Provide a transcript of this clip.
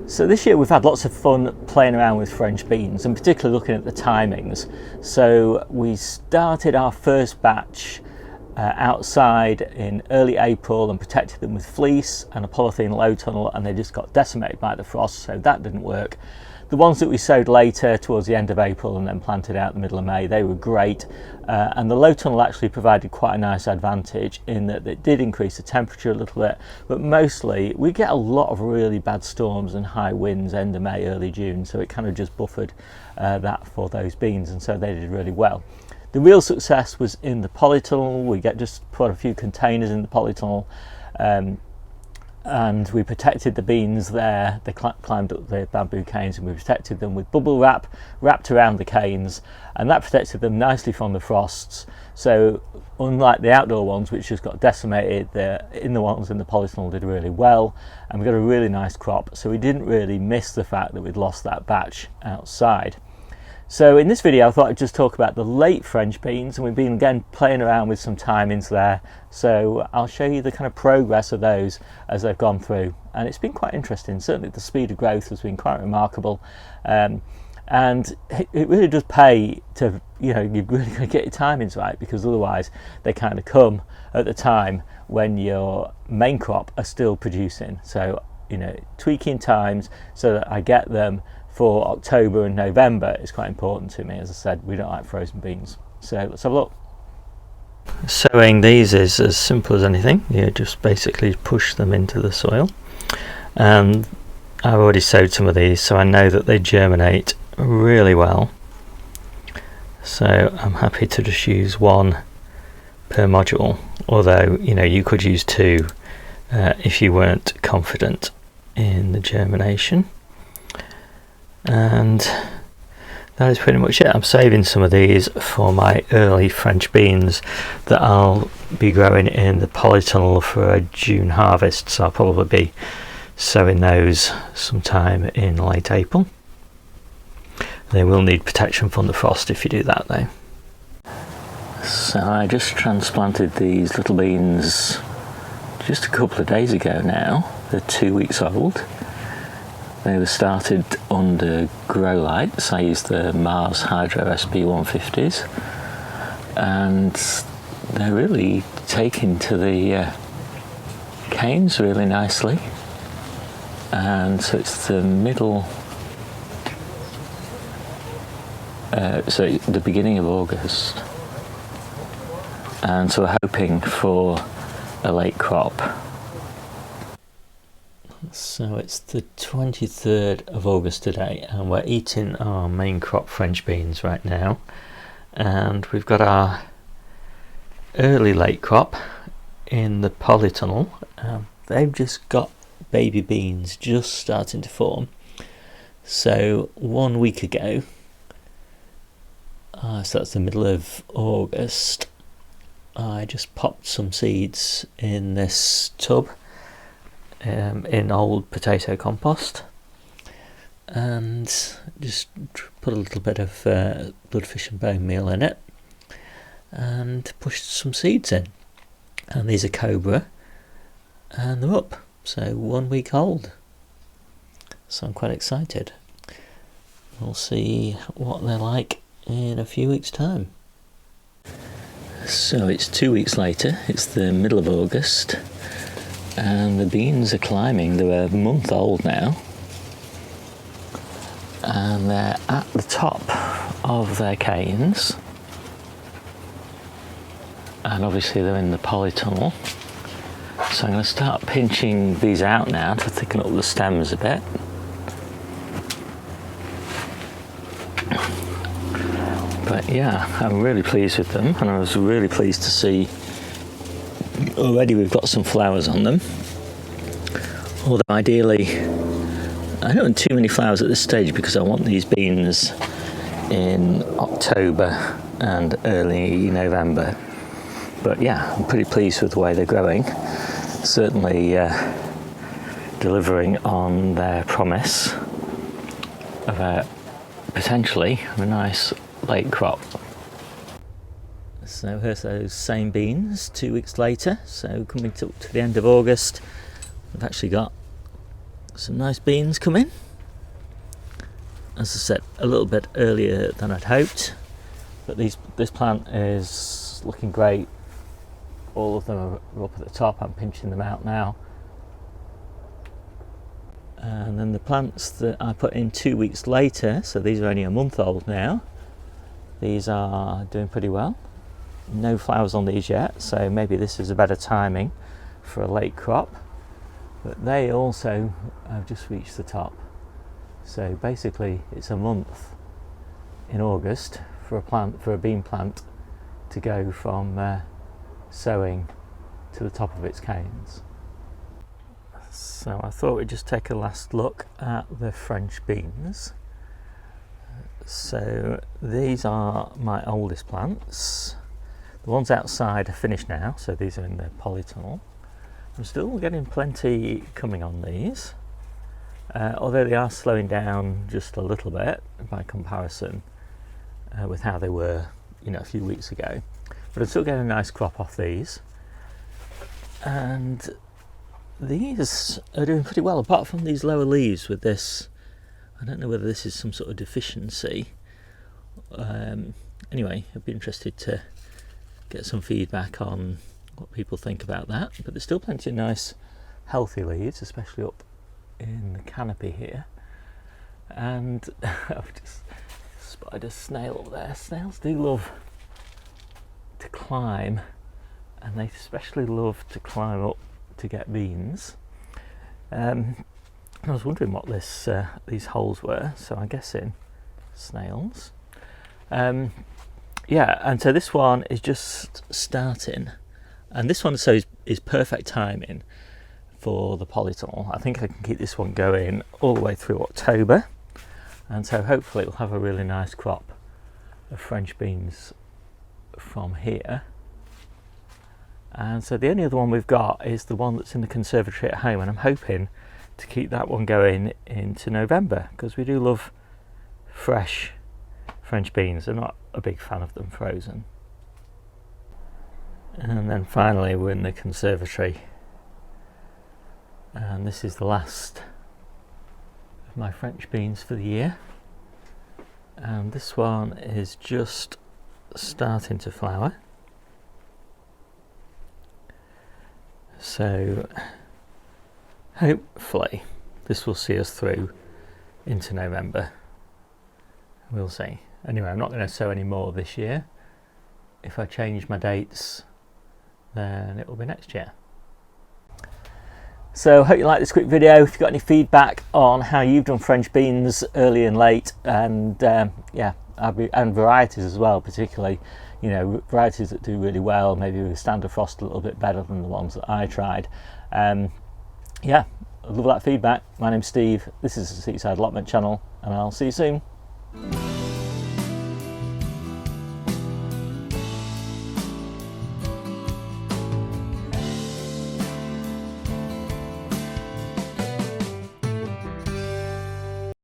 So this year we've had lots of fun playing around with French beans, and particularly looking at the timings. So we started our first batch outside in early April and protected them with fleece and a polythene low tunnel, and they just got decimated by the frost, so that didn't work. The ones that we sowed later towards the end of April and then planted out in the middle of May, they were great, and the low tunnel actually provided quite a nice advantage in that it did increase the temperature a little bit, but mostly we get a lot of really bad storms and high winds end of May, early June, so it kind of just buffered that for those beans, and so they did really well. The real success was in the polytunnel. We just put a few containers in the polytunnel, and we protected the beans there. They climbed up the bamboo canes, and we protected them with bubble wrap wrapped around the canes, and that protected them nicely from the frosts. So unlike the outdoor ones which just got decimated, the inner ones in the polytunnel did really well, and we got a really nice crop, so we didn't really miss the fact that we'd lost that batch outside. So in this video I thought I'd just talk about the late French beans, and we've been again playing around with some timings there, so I'll show you the kind of progress of those as they've gone through, and it's been quite interesting. Certainly the speed of growth has been quite remarkable, and it really does pay to, you're really going to get your timings right, because otherwise they kind of come at the time when your main crop are still producing. So tweaking times so that I get them for October and November is quite important to me. As I said, we don't like frozen beans. So let's have a look. Sowing these is as simple as anything. You just basically push them into the soil, and I've already sowed some of these, so I know that they germinate really well, so I'm happy to just use one per module, although you could use two if you weren't confident in the germination. And that is pretty much it. I'm saving some of these for my early French beans that I'll be growing in the polytunnel for a June harvest, so I'll probably be sowing those sometime in late April. They will need protection from the frost if you do that though. So I just transplanted these little beans just a couple of days ago now. They're 2 weeks old. They were started under grow lights. I used the Mars Hydro SP150s, and they're really taking to the canes really nicely. And so it's the middle, so the beginning of August, and so we're hoping for a late crop. So it's the 23rd of August today, and we're eating our main crop French beans right now, and we've got our early late crop in the polytunnel. They've just got baby beans just starting to form. So 1 week ago, so that's the middle of August, I just popped some seeds in this tub in old potato compost, and just put a little bit of bloodfish and bone meal in it, and pushed some seeds in, and these are Cobra, and they're up, so 1 week old, so I'm quite excited. We'll see what they're like in a few weeks' time. So it's 2 weeks later, it's the middle of August, and the beans are climbing. They're a month old now, and they're at the top of their canes, and obviously they're in the polytunnel, so I'm going to start pinching these out now to thicken up the stems a bit. But yeah, I'm really pleased with them, and I was really pleased to see already we've got some flowers on them, although ideally I don't want too many flowers at this stage because I want these beans in October and early November. But yeah, I'm pretty pleased with the way they're growing, certainly delivering on their promise of potentially a nice late crop. So here's those same beans 2 weeks later, so coming to the end of August, we've actually got Some nice beans coming. As I said, a little bit earlier than I'd hoped, but this plant is looking great. All of them are up at the top. I'm pinching them out now. And then the plants that I put in 2 weeks later, so these are only a month old now, these are doing pretty well. No flowers on these yet, so maybe this is a better timing for a late crop, but they also have just reached the top. So basically it's a month in August for a bean plant to go from sowing to the top of its canes. So I thought we'd just take a last look at the French beans. So these are my oldest plants. The ones outside are finished now, so these are in the polytunnel. I'm still getting plenty coming on these, although they are slowing down just a little bit by comparison with how they were, a few weeks ago. But I'm still getting a nice crop off these, and these are doing pretty well, apart from these lower leaves with this. I don't know whether this is some sort of deficiency. Anyway, I'd be interested to get some feedback on what people think about that. But there's still plenty of nice healthy leaves, especially up in the canopy here. And I've just spotted a snail up there. Snails do love to climb, and they especially love to climb up to get beans. I was wondering what these holes were, so I'm guessing snails. Yeah, and so this one is just starting, and this one is perfect timing for the polytunnel. I think I can keep this one going all the way through October, and so hopefully it'll have a really nice crop of French beans from here. And so the only other one we've got is the one that's in the conservatory at home, and I'm hoping to keep that one going into November, because we do love fresh French beans. I'm not a big fan of them frozen. And then finally we're in the conservatory, and this is the last of my French beans for the year, and this one is just starting to flower. So hopefully this will see us through into November. We'll see. Anyway, I'm not going to sow any more this year. If I change my dates, then it will be next year. So hope you like this quick video. If you've got any feedback on how you've done French beans early and late, and and varieties as well, particularly, varieties that do really well, maybe with standard frost a little bit better than the ones that I tried. Yeah, I love that feedback. My name's Steve, this is the Seaside Allotment channel, and I'll see you soon.